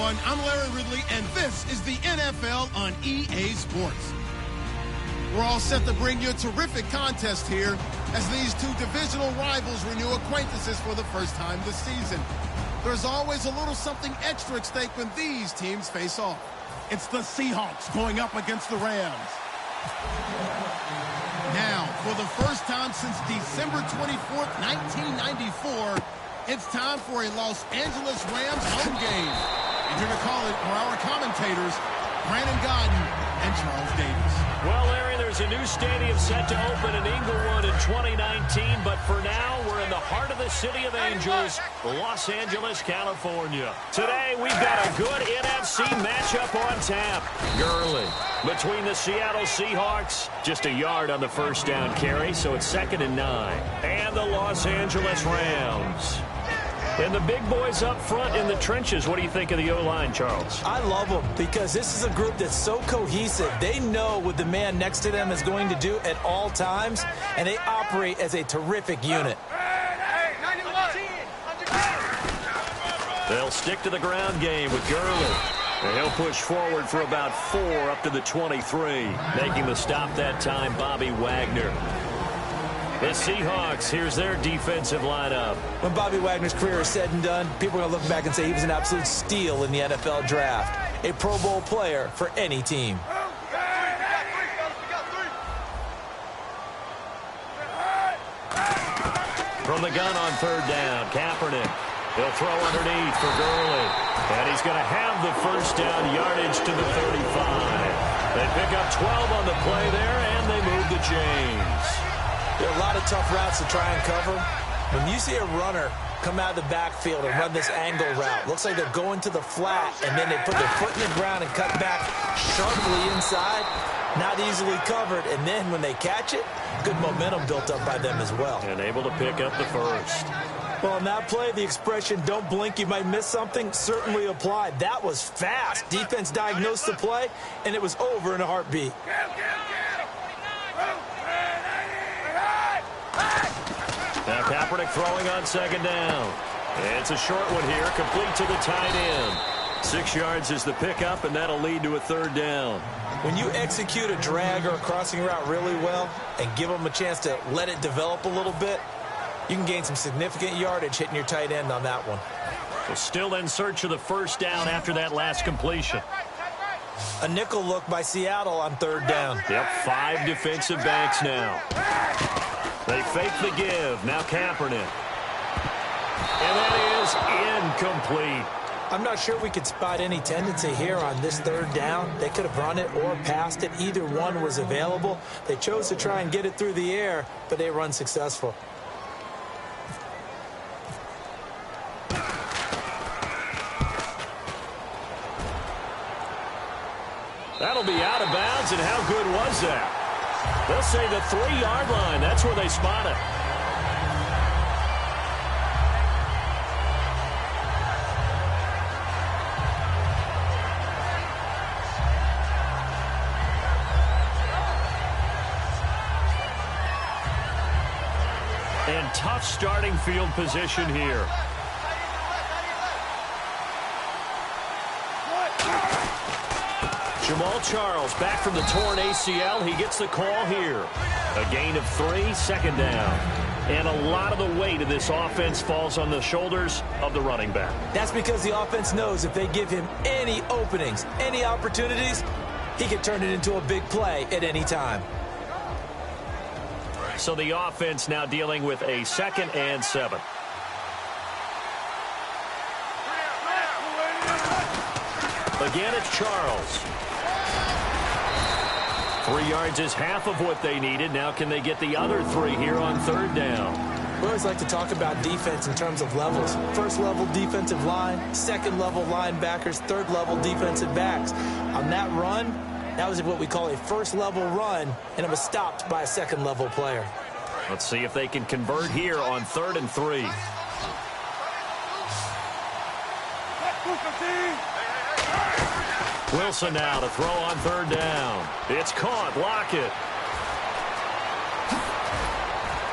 everyone. I'm Larry Ridley, and this is the NFL on EA Sports. We're all set to bring you a terrific contest here as these two divisional rivals renew acquaintances for the first time this season. There's always a little something extra at stake when these teams face off. It's the Seahawks going up against the Rams. Now, for the first time since December 24th, 1994, it's time for a Los Angeles Rams home game. And here to call it are our commentators, Brandon Godden and Charles Davis. Well, Larry, there's a new stadium set to open in Inglewood in 2019, but for now, we're in the heart of the City of Angels, Los Angeles, California. Today, we've got a good NFC matchup on tap. Gurley between the Seattle Seahawks, just a yard on the first down carry, so it's 2nd and 9. And the Los Angeles Rams. And the big boys up front in the trenches. What do you think of the O-line, Charles? I love them because this is a group that's so cohesive. They know what the man next to them is going to do at all times, and they operate as a terrific unit. They'll stick to the ground game with Gurley. And he'll push forward for about 4 up to the 23. Making the stop that time, Bobby Wagner. The Seahawks, here's their defensive lineup. When Bobby Wagner's career is said and done, people are going to look back and say he was an absolute steal in the NFL draft. A Pro Bowl player for any team. From the gun on 3rd down, Kaepernick. He'll throw underneath for Gurley. And he's going to have the first down yardage to the 35. They pick up 12 on the play there, and they move the chains. There are a lot of tough routes to try and cover. When you see a runner come out of the backfield and run this angle route, looks like they're going to the flat, and then they put their foot in the ground and cut back sharply inside. Not easily covered, and then when they catch it, good momentum built up by them as well. And able to pick up the first. Well, on that play, the expression, don't blink, you might miss something, certainly applied. That was fast. Defense diagnosed the play, and it was over in a heartbeat. Now Kaepernick throwing on 2nd down. It's a short one here, complete to the tight end. 6 yards is the pickup, and that'll lead to a 3rd down. When you execute a drag or a crossing route really well and give them a chance to let it develop a little bit, you can gain some significant yardage hitting your tight end on that one. So still in search of the first down after that last completion. A nickel look by Seattle on 3rd down. Yep, 5 defensive backs now. They fake the give. Now Kaepernick. And that is incomplete. I'm not sure we could spot any tendency here on this 3rd down. They could have run it or passed it. Either one was available. They chose to try and get it through the air, but they were unsuccessful. That'll be out of bounds, and how good was that? They'll say the 3-yard line. That's where they spot it. And tough starting field position here. Jamal Charles back from the torn ACL. He gets the call here. A gain of 3, 2nd down. And a lot of the weight of this offense falls on the shoulders of the running back. That's because the offense knows if they give him any openings, any opportunities, he can turn it into a big play at any time. So the offense now dealing with a 2nd and 7. Again, it's Charles. 3 yards is half of what they needed. Now can they get the other 3 here on 3rd down? We always like to talk about defense in terms of levels. 1st level defensive line, 2nd level linebackers, 3rd level defensive backs. On that run, that was what we call a 1st level run, and it was stopped by a 2nd level player. Let's see if they can convert here on 3rd and 3. Wilson now to throw on 3rd down. It's caught. Lockett.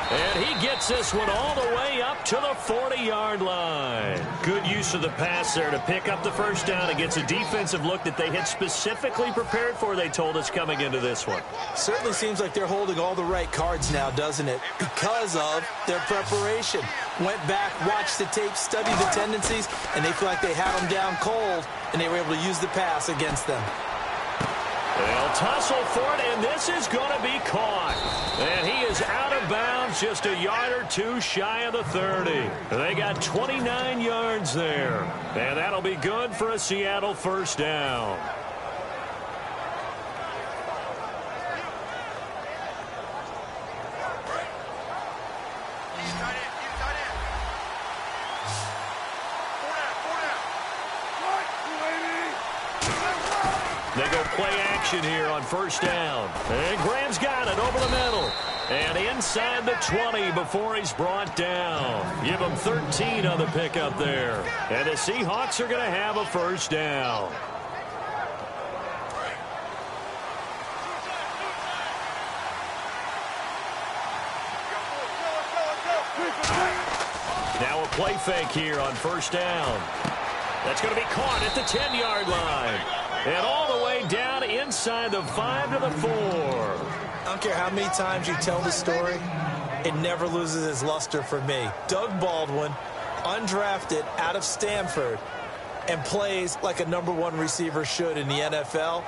And he gets this one all the way up to the 40-yard line. Good use of the pass there to pick up the first down against a defensive look that they had specifically prepared for, they told us, coming into this one. Certainly seems like they're holding all the right cards now, doesn't it? Because of their preparation. Went back, watched the tape, studied the tendencies, and they feel like they had them down cold, and they were able to use the pass against them. They'll tussle for it, and this is going to be caught. And he is out of bounds, just a yard or two shy of the 30. They got 29 yards there. And that'll be good for a Seattle first down. They go play action here on first down. And Graham's got it over the middle. And inside the 20 before he's brought down. Give him 13 on the pickup there. And the Seahawks are going to have a first down. Now a play fake here on first down. That's going to be caught at the 10-yard line. And all the way down inside the 5 to the 4. I don't care how many times you tell the story, it never loses its luster for me. Doug Baldwin, undrafted out of Stanford, and plays like a #1 receiver should in the NFL.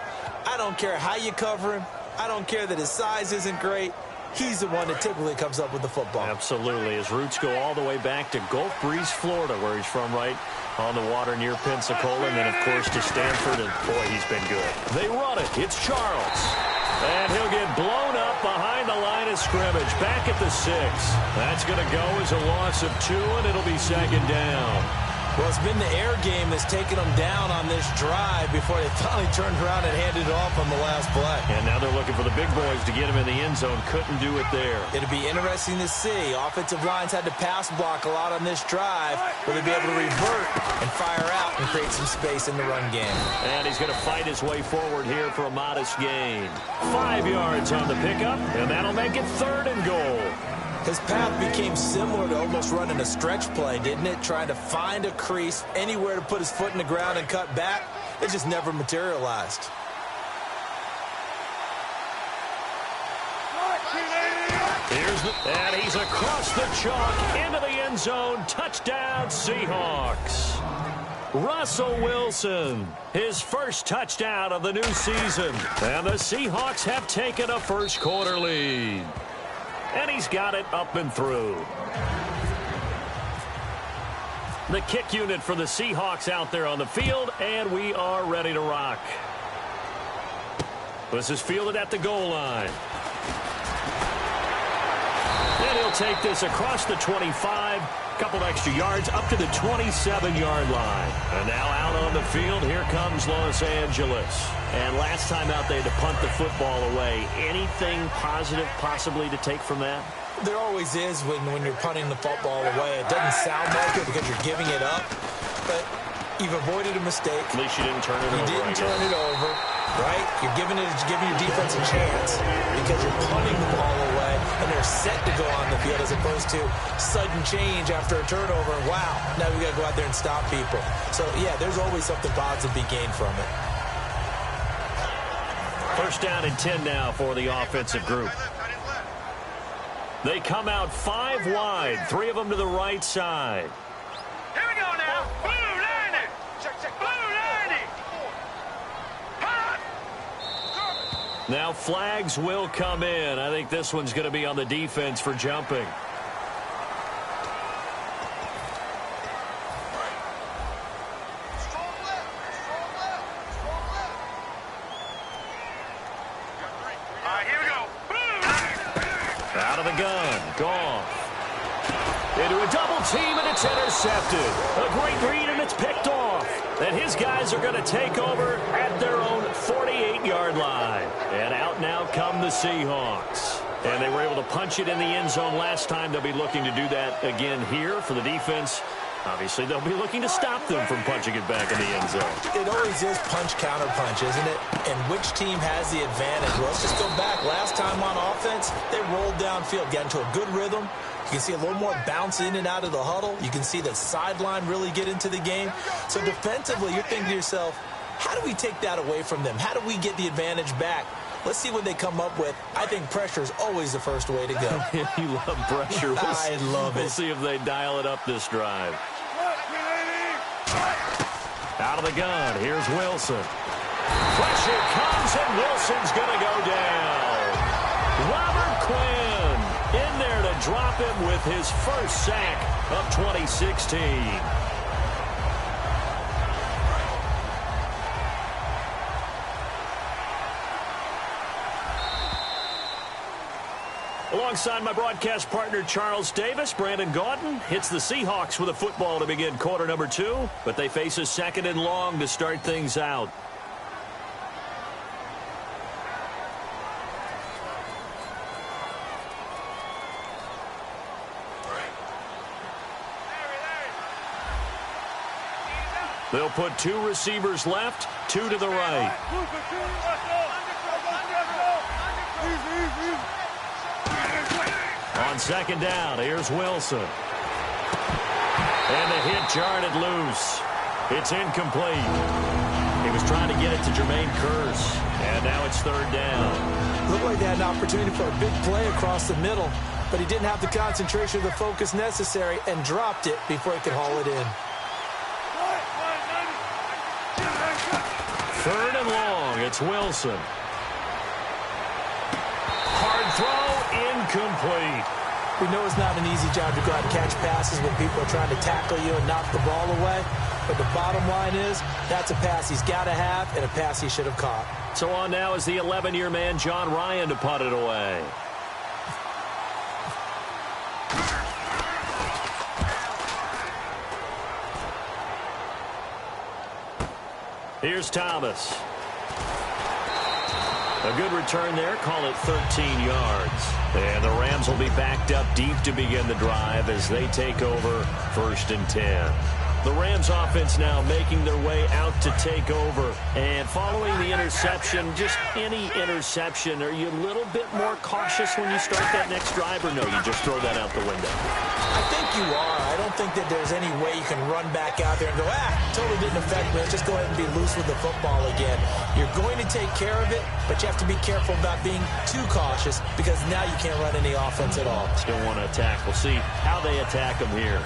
I don't care how you cover him. I don't care that his size isn't great. He's the one that typically comes up with the football. Absolutely. His roots go all the way back to Gulf Breeze, Florida, where he's from, right on the water near Pensacola, and then, of course, to Stanford, and, boy, he's been good. They run it. It's Charles. And he'll get blown up behind the line of scrimmage, back at the 6. That's going to go as a loss of 2, and it'll be second down. Well, it's been the air game that's taken them down on this drive before they finally turned around and handed it off on the last play. And now they're looking for the big boys to get him in the end zone. Couldn't do it there. It'll be interesting to see. Offensive lines had to pass block a lot on this drive. Will they be able to revert and fire out and create some space in the run game? And he's going to fight his way forward here for a modest gain. 5 yards on the pickup, and that'll make it 3rd and goal. His path became similar to almost running a stretch play, didn't it? Trying to find a crease, anywhere to put his foot in the ground and cut back. It just never materialized. And he's across the chalk into the end zone. Touchdown, Seahawks. Russell Wilson, his first touchdown of the new season. And the Seahawks have taken a first-quarter lead. And he's got it up and through. The kick unit for the Seahawks out there on the field, and we are ready to rock. This is fielded at the goal line. And he'll take this across the 25, couple extra yards up to the 27-yard line. And now out on the field, here comes Los Angeles. And last time out, they had to punt the football away. Anything positive possibly to take from that? There always is when you're punting the football away. It doesn't sound like it because you're giving it up, but you've avoided a mistake. At least you didn't turn it over. You didn't turn it over, right? You're giving your defense a chance because you're punting the ball away, and they're set to go on the field as opposed to sudden change after a turnover. And wow, now we got to go out there and stop people. So, yeah, there's always something positive to be gained from it. First down and 10 now for the offensive group. They come out 5 wide, 3 of them to the right side. Here we go now. Blue 90. Blue 90. Now flags will come in. I think this one's going to be on the defense for jumping. Out of the gun. Goff. Into a double team, and it's intercepted. A great read, and it's picked off. And his guys are going to take over at their own 48-yard line. And out now come the Seahawks. And they were able to punch it in the end zone last time. They'll be looking to do that again here for the defense. Obviously, they'll be looking to stop them from punching it back in the end zone. It always is punch-counter-punch, isn't it? And which team has the advantage? Well, let's just go back. Last time on offense, they rolled downfield, got into a good rhythm. You can see a little more bounce in and out of the huddle. You can see the sideline really get into the game. So defensively, you're thinking to yourself, how do we take that away from them? How do we get the advantage back? Let's see what they come up with. I think pressure is always the first way to go. You love pressure. I love it. We'll see if they dial it up this drive. Out of the gun, here's Wilson. Pressure comes, and Wilson's going to go down. Robert Quinn in there to drop him with his first sack of 2016. Alongside my broadcast partner, Charles Davis, Brandon Gaudin hits the Seahawks with a football to begin quarter number 2, but they face a 2nd and long to start things out. They'll put 2 receivers left, 2 to the right. On 2nd down, here's Wilson. And the hit jarred it loose. It's incomplete. He was trying to get it to Jermaine Kearse, and now it's 3rd down. Looked like they had an opportunity for a big play across the middle, but he didn't have the concentration or the focus necessary and dropped it before he could haul it in. 3rd and long, it's Wilson. Hard throw, incomplete. We know it's not an easy job to go out and catch passes when people are trying to tackle you and knock the ball away. But the bottom line is, that's a pass he's got to have and a pass he should have caught. So on now is the 11-year man, John Ryan, to punt it away. Here's Thomas. A good return there. Call it 13 yards. And the Rams will be backed up deep to begin the drive as they take over 1st and 10. The Rams offense now making their way out to take over. And following the interception, just any interception, are you a little bit more cautious when you start that next drive, or no, you just throw that out the window? I think you are. I don't think that there's any way you can run back out there and go, totally didn't affect me. Let's just go ahead and be loose with the football again. You're going to take care of it, but you have to be careful about being too cautious because now you can't run any offense at all. Still want to attack. We'll see how they attack them here.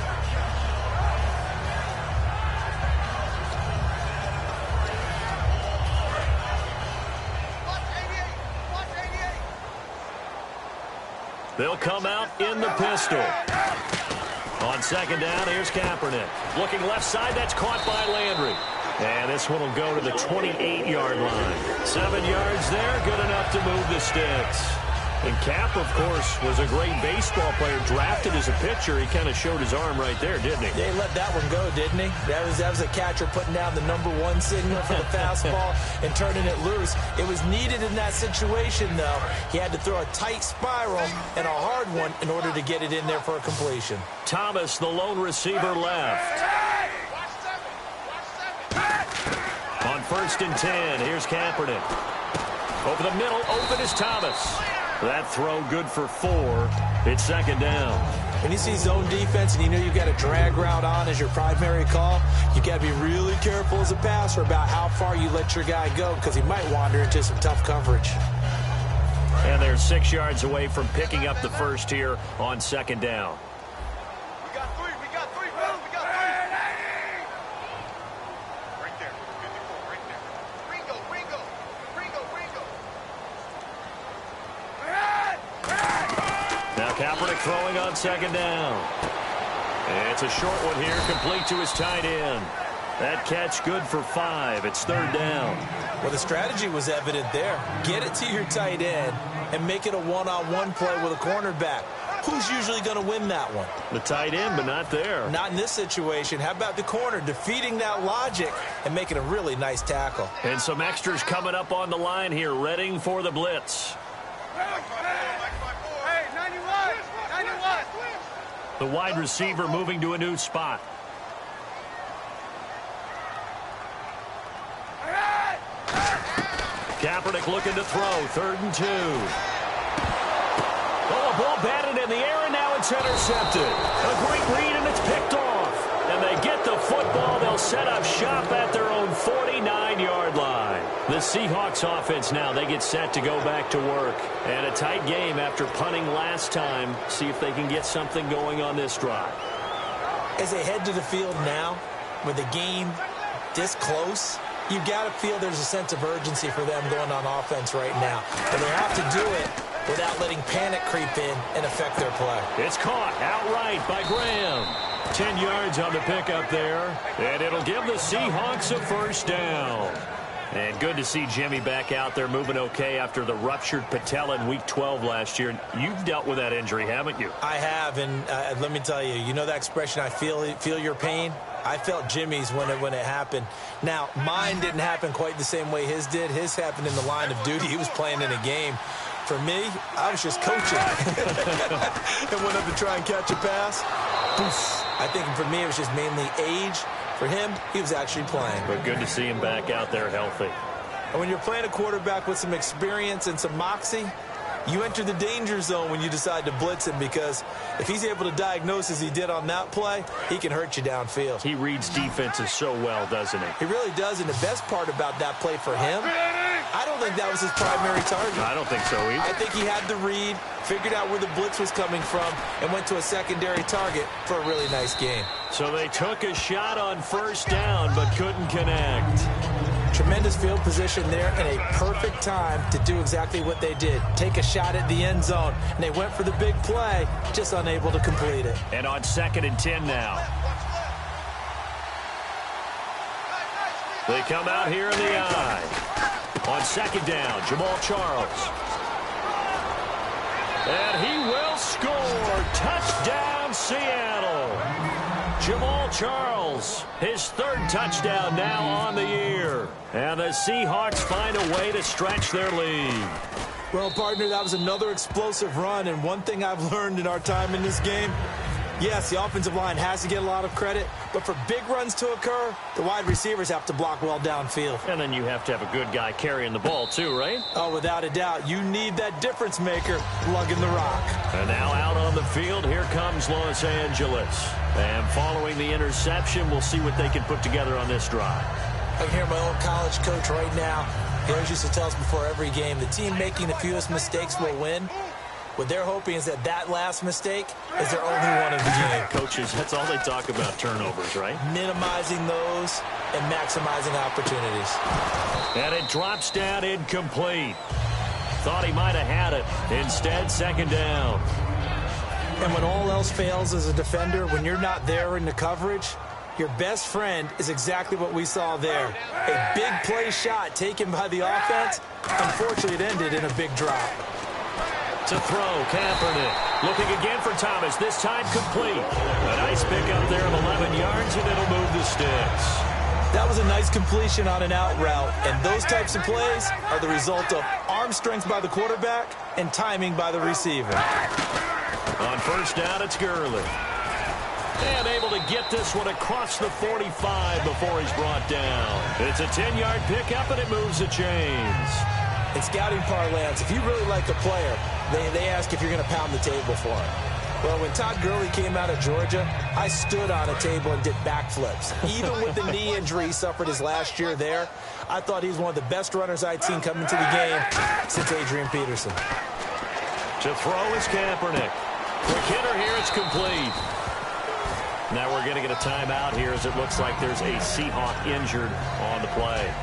They'll come out in the pistol. On 2nd down, here's Kaepernick. Looking left side, that's caught by Landry. And this one will go to the 28-yard line. 7 yards there, good enough to move the sticks. And Cap, of course, was a great baseball player, drafted as a pitcher. He kind of showed his arm right there, didn't he? Yeah, he let that one go, didn't he? That was a catcher putting down the #1 signal for the fastball and turning it loose. It was needed in that situation, though. He had to throw a tight spiral and a hard one in order to get it in there for a completion. Thomas, the lone receiver, left. On 1st and 10, here's Kaepernick. Over the middle, open is Thomas. That throw good for 4. It's 2nd down. When you see zone defense and you know you've got a drag route on as your primary call, you've got to be really careful as a passer about how far you let your guy go because he might wander into some tough coverage. And they're 6 yards away from picking up the first here on 2nd down. We got 3, fellas, we got 3. Right there, 54, right there. Ringo. Now Kaepernick throwing on 2nd down. And it's a short one here, complete to his tight end. That catch good for 5. It's 3rd down. Well, the strategy was evident there. Get it to your tight end and make it a one-on-one play with a cornerback. Who's usually going to win that one? The tight end, but not there. Not in this situation. How about the corner defeating that logic and making a really nice tackle? And some extras coming up on the line here, readying for the blitz. Hey, 91. The wide receiver moving to a new spot. Kaepernick looking to throw. 3rd and 2. Oh, a ball batted in the air, and now it's intercepted. A great read, and it's picked off. And they get the football. They'll set up shop at their own 49-yard line. The Seahawks offense now, they get set to go back to work. And a tight game after punting last time. See if they can get something going on this drive. As they head to the field now, with the game this close, you got to feel there's a sense of urgency for them going on offense right now. But they have to do it without letting panic creep in and affect their play. It's caught outright by Graham. 10 yards on the pickup there, and it'll give the Seahawks a 1st down. And good to see Jimmy back out there moving okay after the ruptured patella in Week 12 last year. You've dealt with that injury, haven't you? I have, and let me tell you, you know that expression, I feel your pain? I felt Jimmy's when it happened. Now, mine didn't happen quite the same way his did. His happened in the line of duty. He was playing in a game. For me, I was just coaching. And went up to try and catch a pass. I think for me, it was just mainly age. For him, he was actually playing. But good to see him back out there healthy. And when you're playing a quarterback with some experience and some moxie, you enter the danger zone when you decide to blitz him, because if he's able to diagnose as he did on that play, he can hurt you downfield. He reads defenses so well, doesn't he? He really does, and the best part about that play for him, I don't think that was his primary target. I don't think so either. I think he had the read, figured out where the blitz was coming from, and went to a secondary target for a really nice game. So they took a shot on 1st down, but couldn't connect. Tremendous field position there and a perfect time to do exactly what they did. Take a shot at the end zone. And they went for the big play, just unable to complete it. And on 2nd and 10 now. They come out here in the eye. On 2nd down, Jamal Charles. And he will score. Touchdown, Seattle. Jamal Charles, his 3rd touchdown now on the year. And the Seahawks find a way to stretch their lead. Well, partner, that was another explosive run. And one thing I've learned in our time in this game, yes, the offensive line has to get a lot of credit, but for big runs to occur, the wide receivers have to block well downfield. And then you have to have a good guy carrying the ball too, right? Oh, without a doubt. You need that difference maker lugging the rock. And now out on the field, here comes Los Angeles. And following the interception, we'll see what they can put together on this drive. I can hear my old college coach right now. He always used to tell us before every game, the team making the fewest mistakes will win. What they're hoping is that last mistake is their only one of the game. Coaches, that's all they talk about, turnovers, right? Minimizing those and maximizing opportunities. And it drops down incomplete. Thought he might have had it. Instead, 2nd down. And when all else fails as a defender, when you're not there in the coverage, your best friend is exactly what we saw there. A big play shot taken by the offense. Unfortunately, it ended in a big drop. To throw, Kaepernick. Looking again for Thomas, this time complete. A nice pick up there of 11 yards, and it'll move the sticks. That was a nice completion on an out route, and those types of plays are the result of arm strength by the quarterback and timing by the receiver. On 1st down, it's Gurley. And able to get this one across the 45 before he's brought down. It's a 10-yard pickup, and it moves the chains. In scouting parlance, if you really like a player, they ask if you're going to pound the table for him. Well, when Todd Gurley came out of Georgia, I stood on a table and did backflips. Even with the knee injury he suffered his last year there, I thought he was one of the best runners I'd seen come into the game since Adrian Peterson. To throw is Kaepernick. Quick hitter here, it's complete. Now we're going to get a timeout here as it looks like there's a Seahawk injured on the play.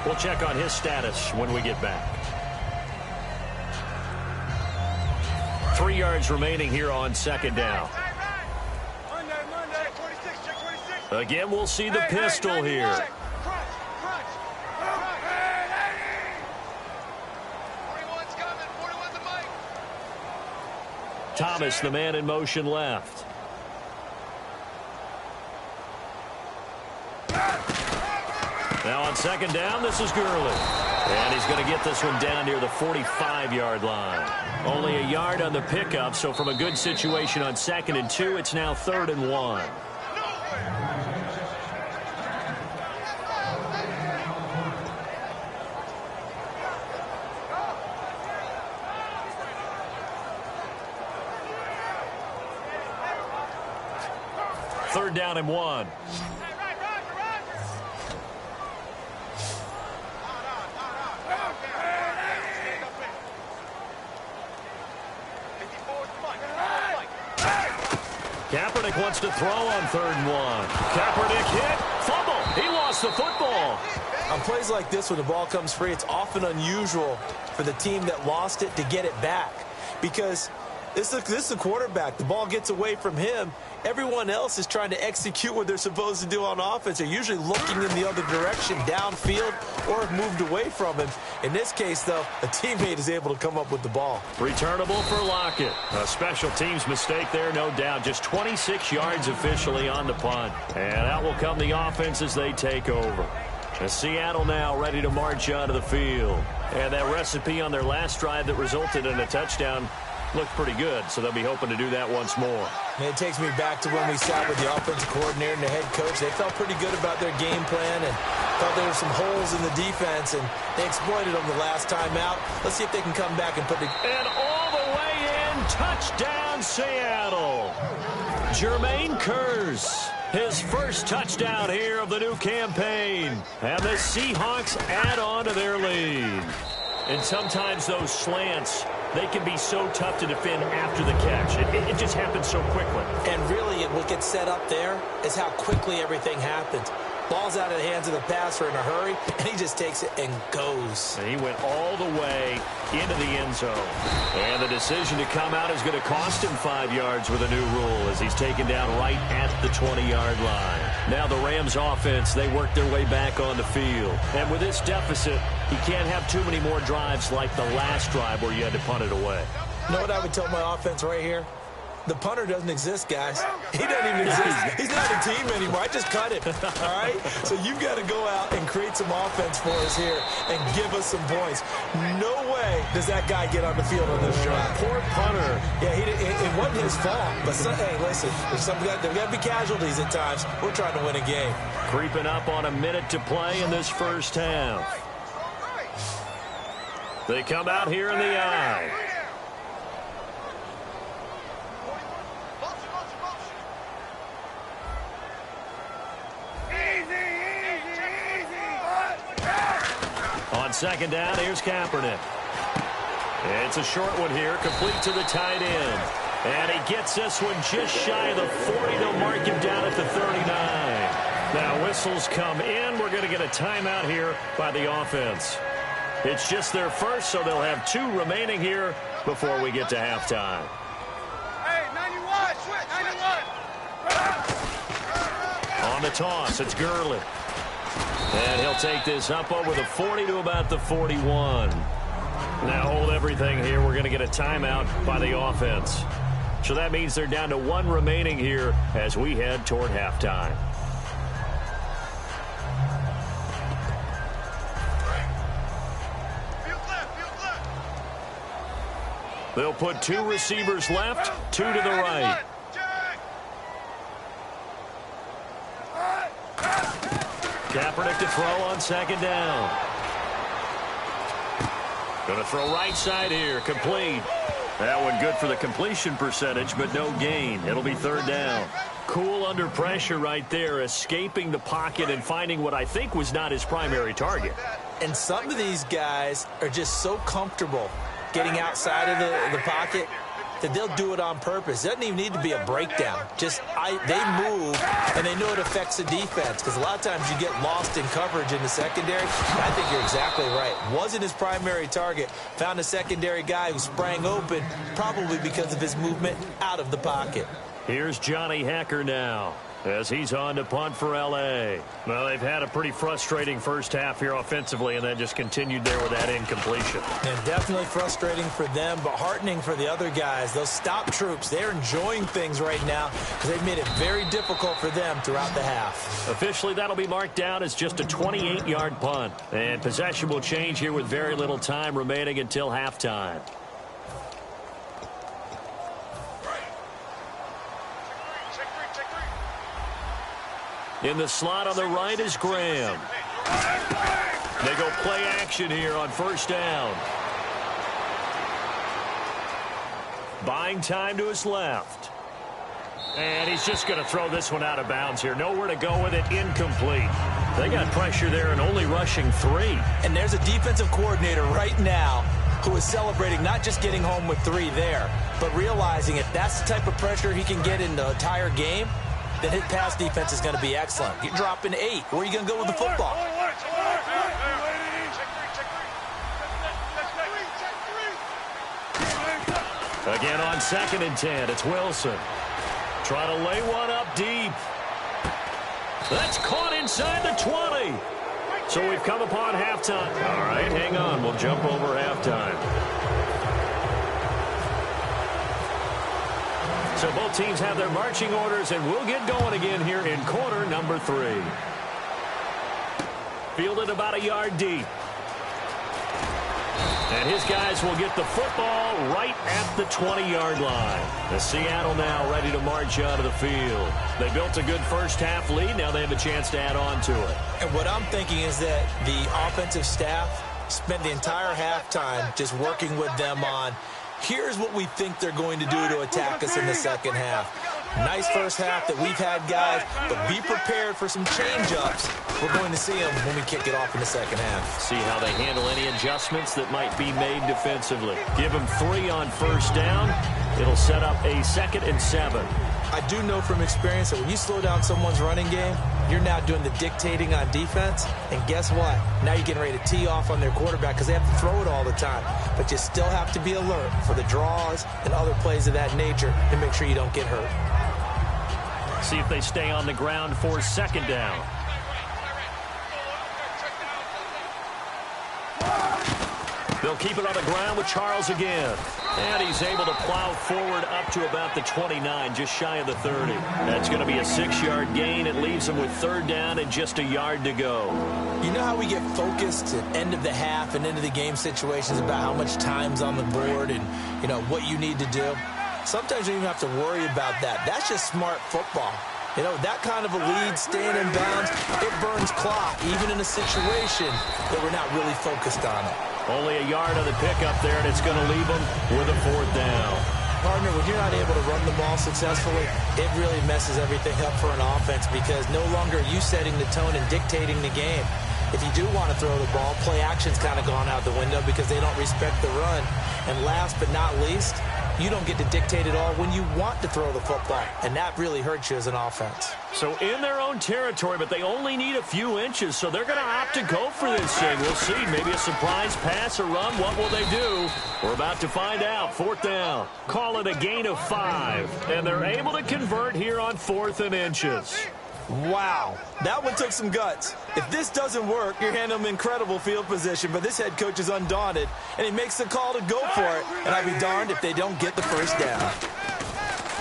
We'll check on his status when we get back. 3 yards remaining here on 2nd down. Again, we'll see the pistol here. Thomas, the man in motion left. Now on 2nd down, this is Gurley. And he's going to get this one down near the 45-yard line. Only a yard on the pickup, so from a good situation on 2nd and 2, it's now 3rd and 1. 3rd down and 1. Kaepernick wants to throw on 3rd and 1. Kaepernick hit. Fumble. He lost the football. On plays like this, when the ball comes free, it's often unusual for the team that lost it to get it back. Because this is the quarterback. The ball gets away from him. Everyone else is trying to execute what they're supposed to do on offense. They're usually looking in the other direction, downfield, or have moved away from him. In this case, though, a teammate is able to come up with the ball. Returnable for Lockett. A special teams mistake there, no doubt. Just 26 yards officially on the punt. And out will come the offense as they take over. And Seattle now ready to march onto the field. And that recipe on their last drive that resulted in a touchdown looked pretty good, so they'll be hoping to do that once more. And it takes me back to when we sat with the offensive coordinator and the head coach. They felt pretty good about their game plan and thought there were some holes in the defense, and they exploited them the last time out. Let's see if they can come back and put the... And all the way in, touchdown Seattle. Jermaine Kearse, his first touchdown here of the new campaign. And the Seahawks add on to their lead. And sometimes those slants, they can be so tough to defend after the catch. It just happens so quickly. And really, what gets set up there is how quickly everything happens. Ball's out of the hands of the passer in a hurry, and he just takes it and goes. And he went all the way into the end zone. And the decision to come out is going to cost him 5 yards with a new rule as he's taken down right at the 20-yard line. Now the Rams offense, they work their way back on the field. And with this deficit, he can't have too many more drives like the last drive where you had to punt it away. You know what I would tell my offense right here? The punter doesn't exist, guys. He doesn't even exist. He's not a team anymore. I just cut him, all right? So you've got to go out and create some offense for us here and give us some points. No way does that guy get on the field on this drive. Poor punter. Yeah, it wasn't his fault. But, hey, listen, there's got to be casualties at times. We're trying to win a game. Creeping up on a minute to play in this first half. They come out here in the eye. On 2nd down, here's Kaepernick. It's a short one here, complete to the tight end. And he gets this one just shy of the 40. They'll mark him down at the 39. Now whistles come in. We're going to get a timeout here by the offense. It's just their first, so they'll have 2 remaining here before we get to halftime. Hey, 91, switch, 91. On the toss, it's Gurley. And he'll take this up over the 40 to about the 41. Now hold everything here. We're going to get a timeout by the offense. So that means they're down to 1 remaining here as we head toward halftime. They'll put 2 receivers left, 2 to the right. Kaepernick to throw on 2nd down. Going to throw right side here, complete. That one good for the completion percentage, but no gain. It'll be 3rd down. Cool under pressure right there, escaping the pocket and finding what I think was not his primary target. And some of these guys are just so comfortable getting outside of the pocket that they'll do it on purpose. It doesn't even need to be a breakdown. Just they move, and they know it affects the defense, because a lot of times you get lost in coverage in the secondary. I think you're exactly right. Wasn't his primary target. Found a secondary guy who sprang open, probably because of his movement out of the pocket. Here's Johnny Hacker now as he's on to punt for L.A. Well, they've had a pretty frustrating first half here offensively, and then just continued there with that incompletion. And definitely frustrating for them, but heartening for the other guys. Those stop troops, they're enjoying things right now because they've made it very difficult for them throughout the half. Officially, that'll be marked down as just a 28-yard punt. And possession will change here with very little time remaining until halftime. In the slot on the right is Graham. They go play action here on 1st down. Buying time to his left. And he's just going to throw this one out of bounds here. Nowhere to go with it. Incomplete. They got pressure there and only rushing 3. And there's a defensive coordinator right now who is celebrating not just getting home with 3 there, but realizing if that's the type of pressure he can get in the entire game, then his pass defense is going to be excellent. You're dropping 8. Where are you going to go with the football? Again on 2nd and 10. It's Wilson. Trying to lay one up deep. That's caught inside the 20. So we've come upon halftime. All right, hang on. We'll jump over halftime. So both teams have their marching orders, and we'll get going again here in quarter number 3. Fielded about a yard deep. And his guys will get the football right at the 20-yard line. The Seattle now ready to march out of the field. They built a good first-half lead. Now they have a chance to add on to it. And what I'm thinking is that the offensive staff spent the entire halftime just working with them on, here's what we think they're going to do to attack us in the second half. Nice first half that we've had, guys, but be prepared for some change-ups. We're going to see them when we kick it off in the second half. See how they handle any adjustments that might be made defensively. Give them 3 on first down. It'll set up a 2nd and 7. I do know from experience that when you slow down someone's running game, you're now doing the dictating on defense. And guess what? Now you're getting ready to tee off on their quarterback because they have to throw it all the time. But you still have to be alert for the draws and other plays of that nature to make sure you don't get hurt. See if they stay on the ground for 2nd down. They'll keep it on the ground with Charles again. And he's able to plow forward up to about the 29, just shy of the 30. That's going to be a 6-yard gain. It leaves them with 3rd down and just a yard to go. You know how we get focused at end of the half and into the game situations about how much time's on the board and, you know, what you need to do? Sometimes you don't even have to worry about that. That's just smart football. You know, that kind of a lead, staying in bounds, it burns clock, even in a situation that we're not really focused on it. Only a yard on the pickup there, and it's going to leave them with a 4th down. Partner, when you're not able to run the ball successfully, it really messes everything up for an offense because no longer are you setting the tone and dictating the game. If you do want to throw the ball, play action's kind of gone out the window because they don't respect the run. And last but not least, you don't get to dictate it all when you want to throw the football, and that really hurts you as an offense. So in their own territory, but they only need a few inches, so they're going to opt to go for this thing. We'll see. Maybe a surprise pass or run. What will they do? We're about to find out. 4th down. Call it a gain of 5, and they're able to convert here on 4th and inches. Wow, that one took some guts. If this doesn't work, you're handing them incredible field position, but this head coach is undaunted, and he makes the call to go for it, and I'd be darned if they don't get the 1st down.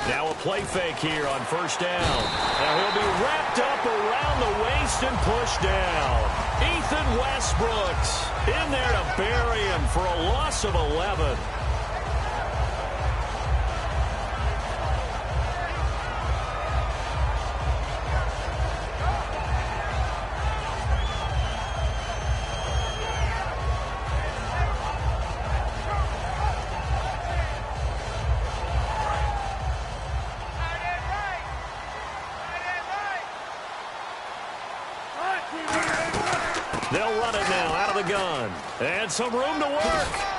Now a play fake here on 1st down. Now he'll be wrapped up around the waist and pushed down. Ethan Westbrooks in there to bury him for a loss of 11. They'll run it now out of the gun. And some room to work.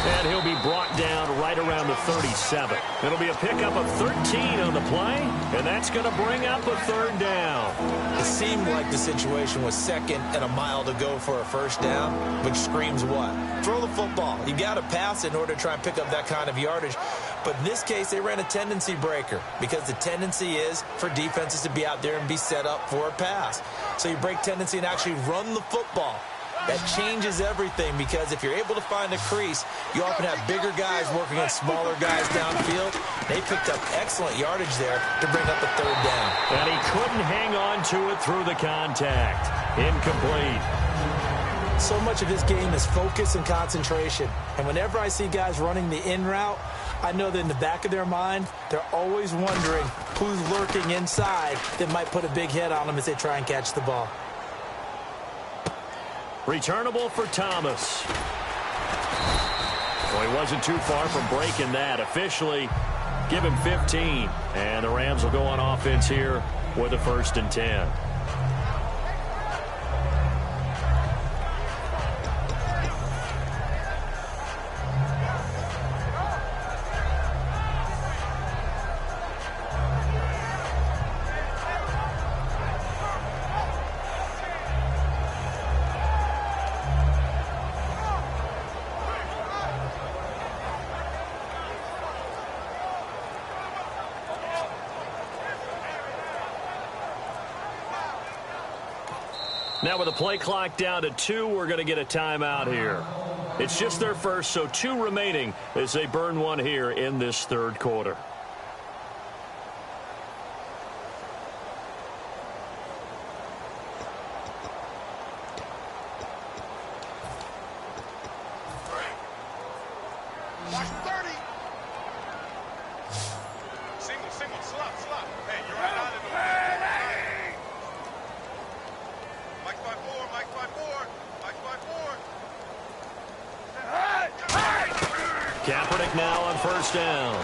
And he'll be brought down right around the 37. It'll be a pickup of 13 on the play. And that's going to bring up a 3rd down. It seemed like the situation was 2nd and a mile to go for a 1st down, which screams what? Throw the football. You got to pass in order to try and pick up that kind of yardage. But in this case, they ran a tendency breaker because the tendency is for defenses to be out there and be set up for a pass. So you break tendency and actually run the football. That changes everything because if you're able to find a crease, you often have bigger guys working against smaller guys downfield. They picked up excellent yardage there to bring up a 3rd down. And he couldn't hang on to it through the contact. Incomplete. So much of this game is focus and concentration. And whenever I see guys running the in route, I know that in the back of their mind, they're always wondering who's lurking inside that might put a big hit on them as they try and catch the ball. Returnable for Thomas. Well, he wasn't too far from breaking that. Officially, Give him 15. And the Rams will go on offense here with a 1st and 10. Now with the play clock down to 2, we're going to get a timeout here. It's just their first, so 2 remaining as they burn one here in this 3rd quarter. Now on 1st down.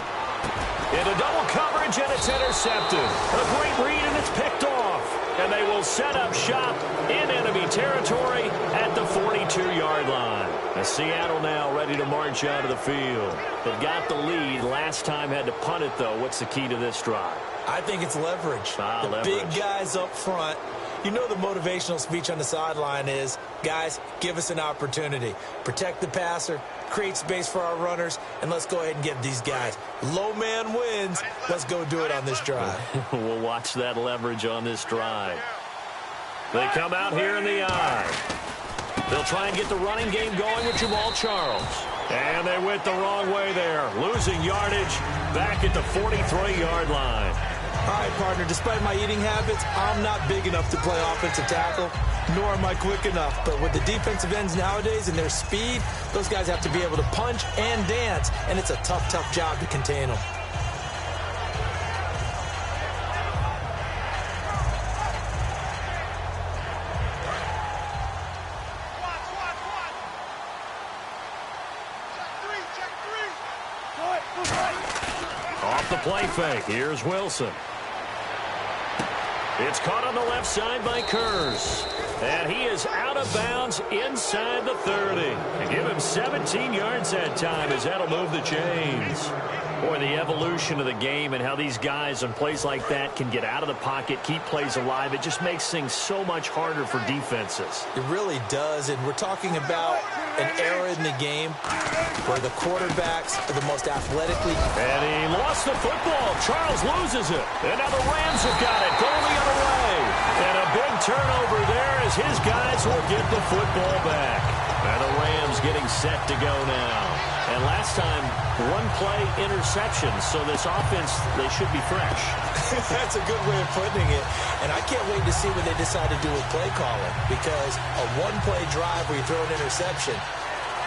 Into double coverage, and it's intercepted. A great read, and it's picked off. And they will set up shop in enemy territory at the 42-yard line. And Seattle now ready to march out of the field. They've got the lead. Last time had to punt it, though. What's the key to this drive? I think it's leverage. Leverage. Big guys up front. You know the motivational speech on the sideline is, guys, give us an opportunity. Protect the passer, create space for our runners, and let's go ahead and get these guys. Low man wins. Let's go do it on this drive. We'll watch that leverage on this drive. They come out here in the eye. They'll try and get the running game going with Jamal Charles. And they went the wrong way there, losing yardage back at the 43-yard line. All right, partner, despite my eating habits, I'm not big enough to play offensive tackle, nor am I quick enough. But with the defensive ends nowadays and their speed, those guys have to be able to punch and dance, and it's a tough, tough job to contain them. Off the play fake, here's Wilson. It's caught on the left side by Kurz. And he is out of bounds inside the 30. And give him 17 yards that time as that'll move the chains. Boy, the evolution of the game and how these guys on plays like that can get out of the pocket, keep plays alive, it just makes things so much harder for defenses. It really does, and we're talking about an era in the game where the quarterbacks are the most athletically. And he lost the football. Charles loses it. And now the Rams have got it. Going the other way. And a big turnover there as his guys will get the football back. And the Rams getting set to go now. And last time, one play interception. So this offense, they should be fresh. That's a good way of putting it. And I can't wait to see what they decide to do with play calling. Because a one-play drive where you throw an interception,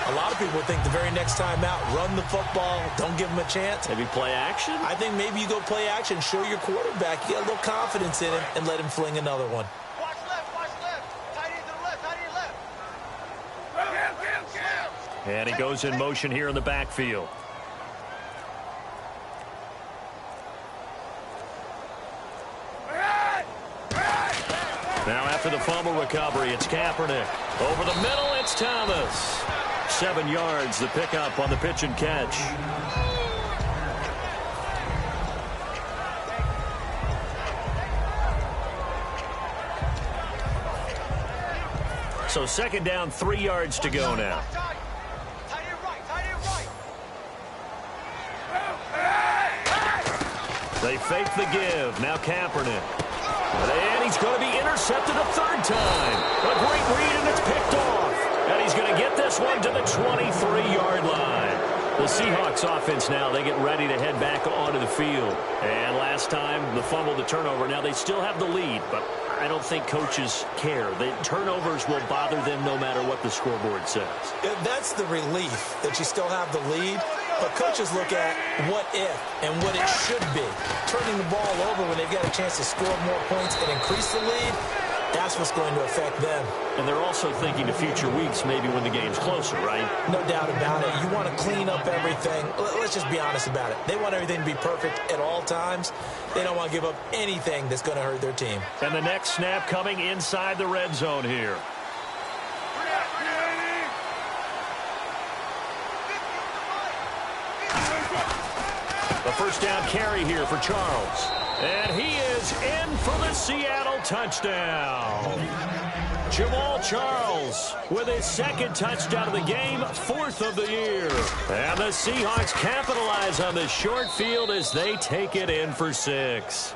a lot of people think the very next time out, run the football, don't give them a chance. Maybe play action? I think maybe you go play action, show your quarterback you got a little confidence in him, and let him fling another one. Watch left, tight end to the left, tight end left. And he goes in motion here in the backfield. Now after the fumble recovery, it's Kaepernick. Over the middle, it's Thomas. 7 yards, the pickup on the pitch and catch. So 2nd down, 3 yards to go now. They fake the give. Now Kaepernick. And he's going to be intercepted a 3rd time. A great read, and it's picked off. And he's going to get this one to the 23-yard line. The Seahawks offense now, they get ready to head back onto the field. And last time, the fumble, the turnover. Now they still have the lead, but I don't think coaches care. The turnovers will bother them no matter what the scoreboard says. That's the relief that you still have the lead. But coaches look at what if and what it should be. Turning the ball over when they've got a chance to score more points and increase the lead, That's what's going to affect them. And they're also thinking to future weeks, maybe when the game's closer, right? No doubt about it. You want to clean up everything. Let's just be honest about it. They want everything to be perfect at all times. They don't want to give up anything that's going to hurt their team. And the next snap coming inside the red zone here. The first down carry here for Charles. And he is in for the Seattle touchdown. Jamal Charles with his second touchdown of the game, 4th of the year. And the Seahawks capitalize on the short field as they take it in for 6.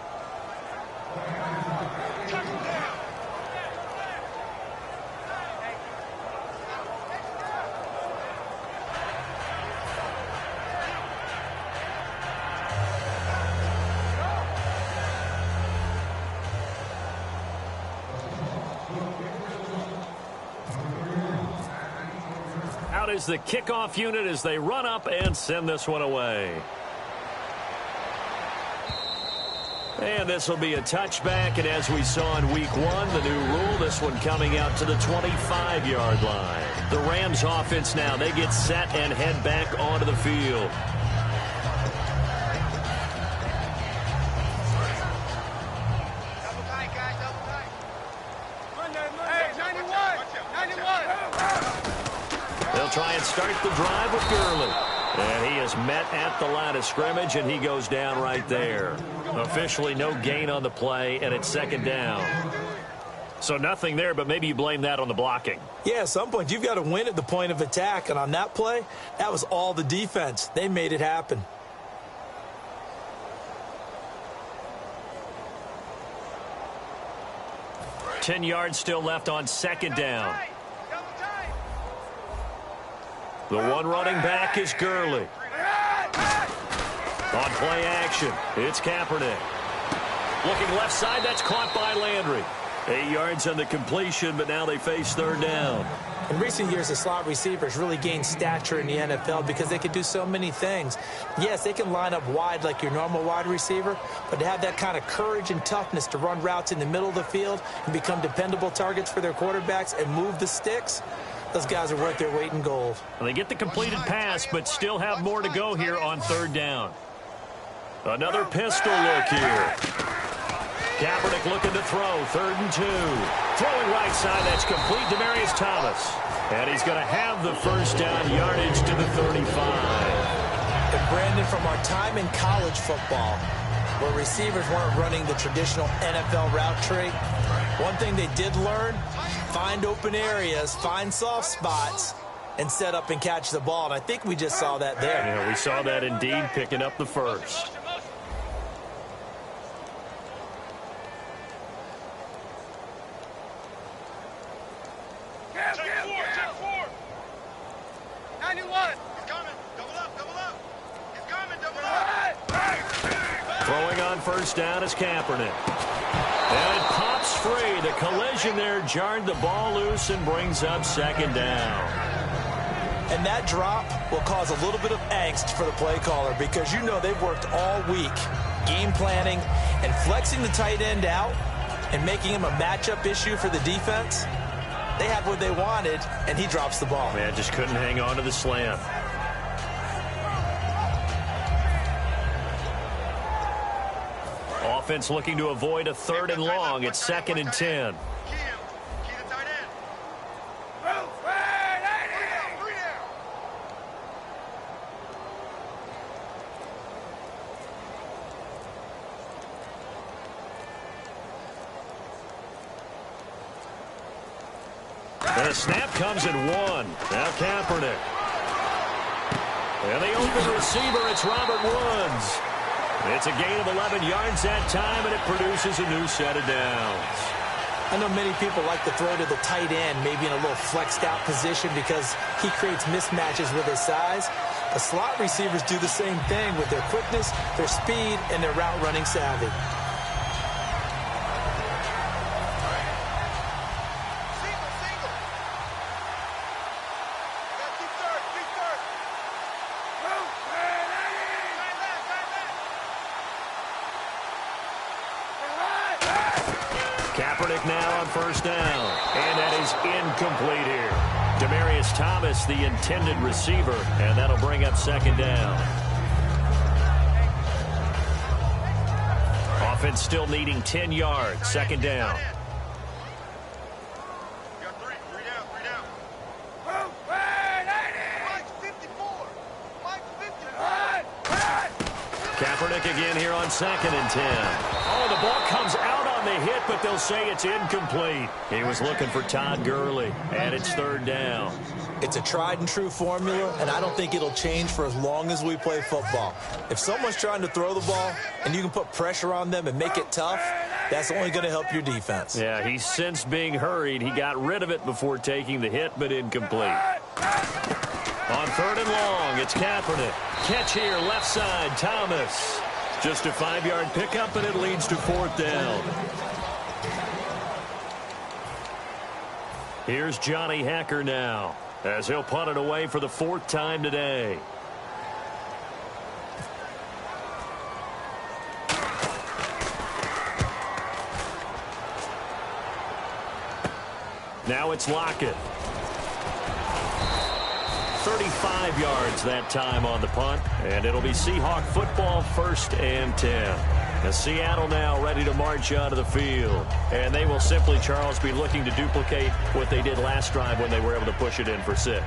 Out is the kickoff unit as they run up and send this one away. And this will be a touchback, and as we saw in week 1, the new rule, this one coming out to the 25-yard line. The Rams offense now, they get set and head back onto the field. They'll try and start the drive with Gurley. And he is met at the line of scrimmage, and he goes down right there. Officially no gain on the play, and it's 2nd down. So nothing there, but maybe you blame that on the blocking. Yeah, at some point you've got to win at the point of attack, and on that play, that was all the defense. They made it happen. Ten yards still left on 2nd down. The one running back is Gurley. On play action, it's Kaepernick. Looking left side, that's caught by Landry. 8 yards on the completion, but now they face 3rd down. In recent years, the slot receivers really gained stature in the NFL because they can do so many things. Yes, they can line up wide like your normal wide receiver, but to have that kind of courage and toughness to run routes in the middle of the field and become dependable targets for their quarterbacks and move the sticks, those guys are worth their weight in gold. Well, they get the completed pass, but still have more to go here on 3rd down. Another pistol look here. Kaepernick looking to throw, 3rd and 2. Throwing right side, that's complete. Demaryius Thomas. And he's going to have the first down, yardage to the 35. And Brandon, from our time in college football, where receivers weren't running the traditional NFL route tree, one thing they did learn, find open areas, find soft spots, and set up and catch the ball. And I think we just saw that there. Yeah, we saw that indeed, picking up the first. Check 4. 91. It's coming. Double up. It's coming. Double up. Throwing on first down is Kaepernick. And it pops free. The collision there jarred the ball loose and brings up 2nd down. And that drop will cause a little bit of angst for the play caller because you know they've worked all week game planning and flexing the tight end out and making him a matchup issue for the defense. They had what they wanted, and he drops the ball. Man, just couldn't hang on to the slam. Offense looking to avoid a 3rd and long. It's 2nd and 10. And the snap comes at 1. Now Kaepernick. And the open receiver, it's Robert Woods. It's a gain of 11 yards that time, and it produces a new set of downs. I know many people like to throw to the tight end, maybe in a little flexed out position because he creates mismatches with his size. The slot receivers do the same thing with their quickness, their speed, and their route running savvy. Kaepernick now on first down. And that is incomplete here. Demaryius Thomas, the intended receiver, and that'll bring up second down. Offense still needing 10 yards. Second down. Kaepernick again here on 2nd and 10. Oh, the ball comes out on the hit, but they'll say it's incomplete. He was looking for Todd Gurley, and it's third down. It's a tried-and-true formula, and I don't think it'll change for as long as we play football. If someone's trying to throw the ball and you can put pressure on them and make it tough, that's only going to help your defense. Yeah, he's sensed being hurried. He got rid of it before taking the hit, but incomplete. On 3rd and long, it's Kaepernick. Catch here, left side, Thomas. Just a 5-yard pickup, and it leads to 4th down. Here's Johnny Hacker now, as he'll punt it away for the 4th time today. Now it's Lockett. 35 yards that time on the punt, and it'll be Seahawk football, 1st and 10. Now Seattle now ready to march out of the field, and they will simply, Charles, be looking to duplicate what they did last drive when they were able to push it in for 6.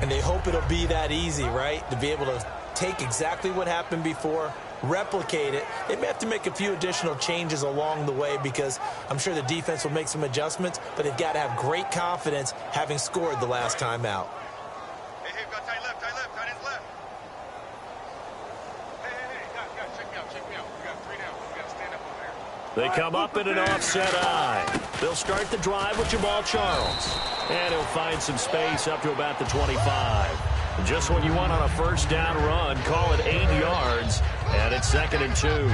And they hope it'll be that easy, right, to be able to take exactly what happened before, replicate it. They may have to make a few additional changes along the way because I'm sure the defense will make some adjustments, but they've got to have great confidence having scored the last time out. They come up in an offset eye. They'll start the drive with Jamal Charles. And he'll find some space up to about the 25. Just when you want on a first down run, call it 8 yards. And it's 2nd and 2.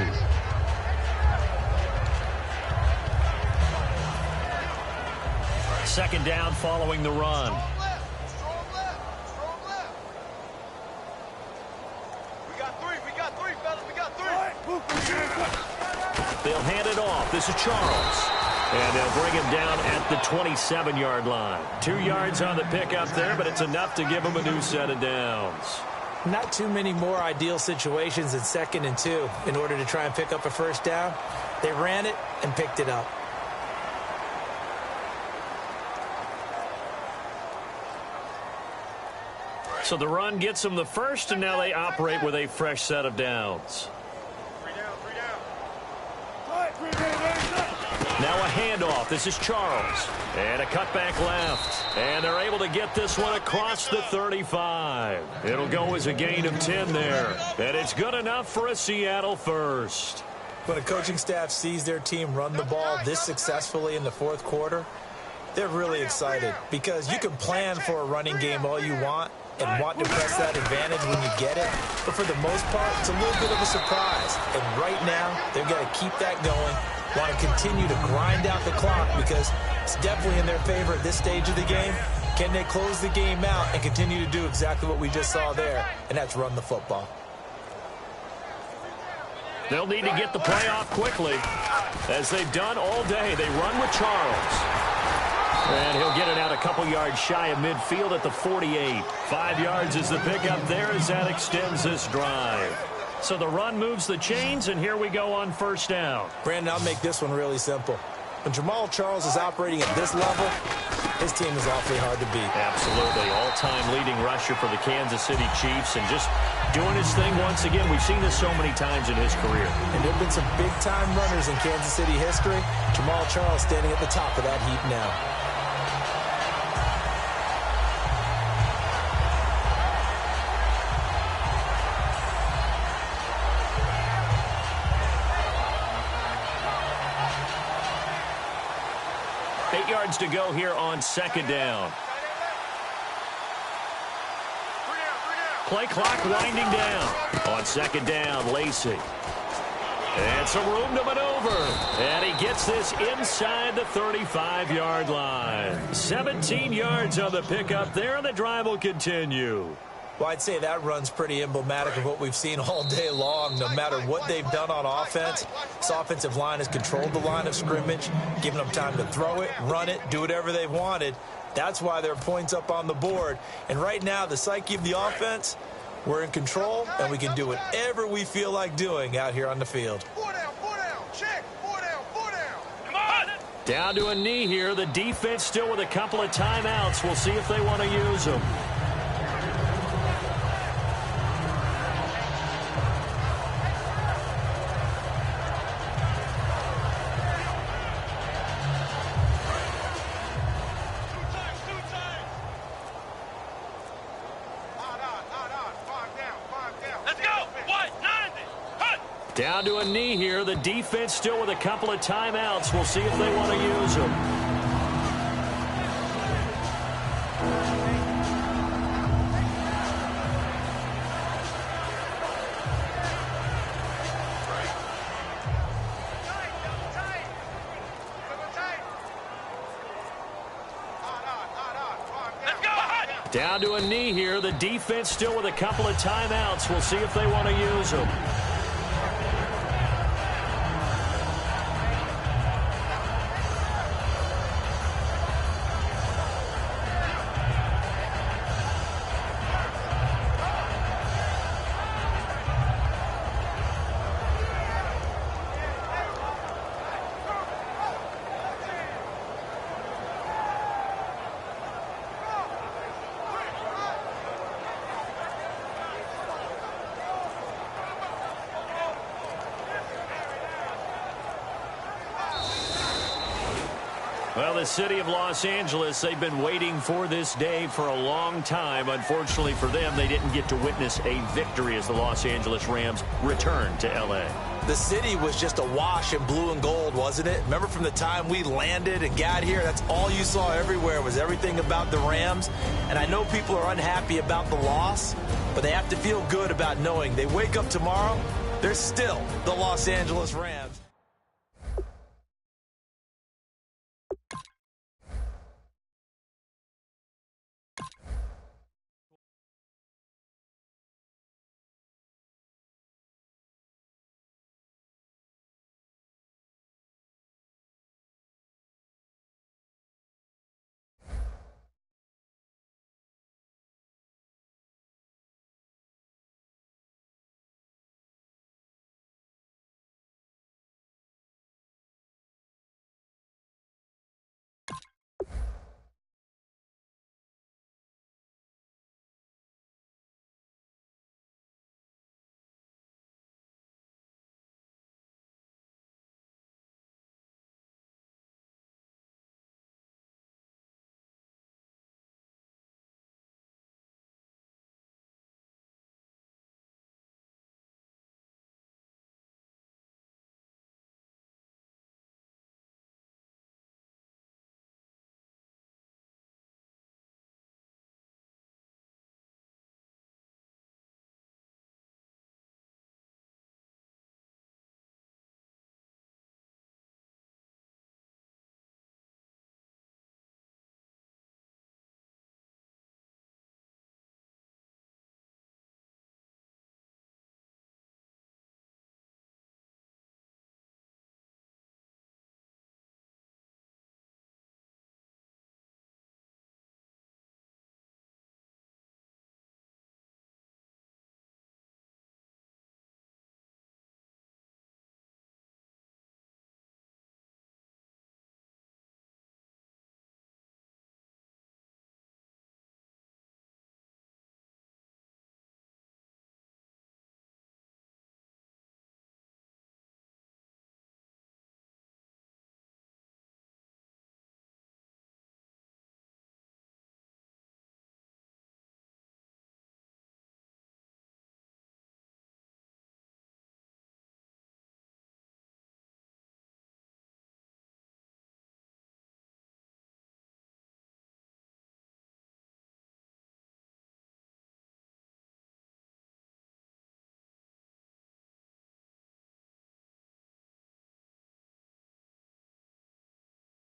Second down following the run. They'll hand it off. This is Charles. And they'll bring him down at the 27-yard line. 2 yards on the pickup there, but it's enough to give him a new set of downs. Not too many more ideal situations in 2nd and 2 in order to try and pick up a first down. They ran it and picked it up. So the run gets them the first, and now they operate with a fresh set of downs. Now a handoff. This is Charles. And a cutback left. And they're able to get this one across the 35. It'll go as a gain of 10 there. And it's good enough for a Seattle first. When a coaching staff sees their team run the ball this successfully in the 4th quarter, they're really excited because you can plan for a running game all you want and want to press that advantage when you get it. But for the most part, it's a little bit of a surprise. And right now, they've got to keep that going, want to continue to grind out the clock because it's definitely in their favor at this stage of the game. Can they close the game out and continue to do exactly what we just saw there, and that's run the football. They'll need to get the play off quickly, as they've done all day. They run with Charles. And he'll get it out a couple yards shy of midfield at the 48. 5 yards is the pickup there as that extends this drive. So the run moves the chains, and here we go on first down. Brandon, I'll make this one really simple. When Jamal Charles is operating at this level, his team is awfully hard to beat. Absolutely. All-time leading rusher for the Kansas City Chiefs, and just doing his thing once again. We've seen this so many times in his career. And there have been some big-time runners in Kansas City history. Jamal Charles standing at the top of that heap now. To go here on second down. Play clock winding down. On second down, Lacey. And some room to maneuver. And he gets this inside the 35-yard line. 17 yards on the pickup there, and the drive will continue. Well, I'd say that run's pretty emblematic of what we've seen all day long. No matter what they've done on offense, this offensive line has controlled the line of scrimmage, given them time to throw it, run it, do whatever they've wanted. That's why there are points up on the board. And right now, the psyche of the offense, we're in control, and we can do whatever we feel like doing out here on the field. 4 down, check, 4 down, 4 down. Come on! Down to a knee here. The defense still with a couple of timeouts. We'll see if they want to use them. Down to a knee here. The defense still with a couple of timeouts. We'll see if they want to use them. Down to a knee here. The defense still with a couple of timeouts. We'll see if they want to use them. Well, the city of Los Angeles, they've been waiting for this day for a long time. Unfortunately for them, they didn't get to witness a victory as the Los Angeles Rams return to L.A. The city was just awash in blue and gold, wasn't it? Remember from the time we landed and got here, that's all you saw everywhere was everything about the Rams. And I know people are unhappy about the loss, but they have to feel good about knowing they wake up tomorrow, they're still the Los Angeles Rams.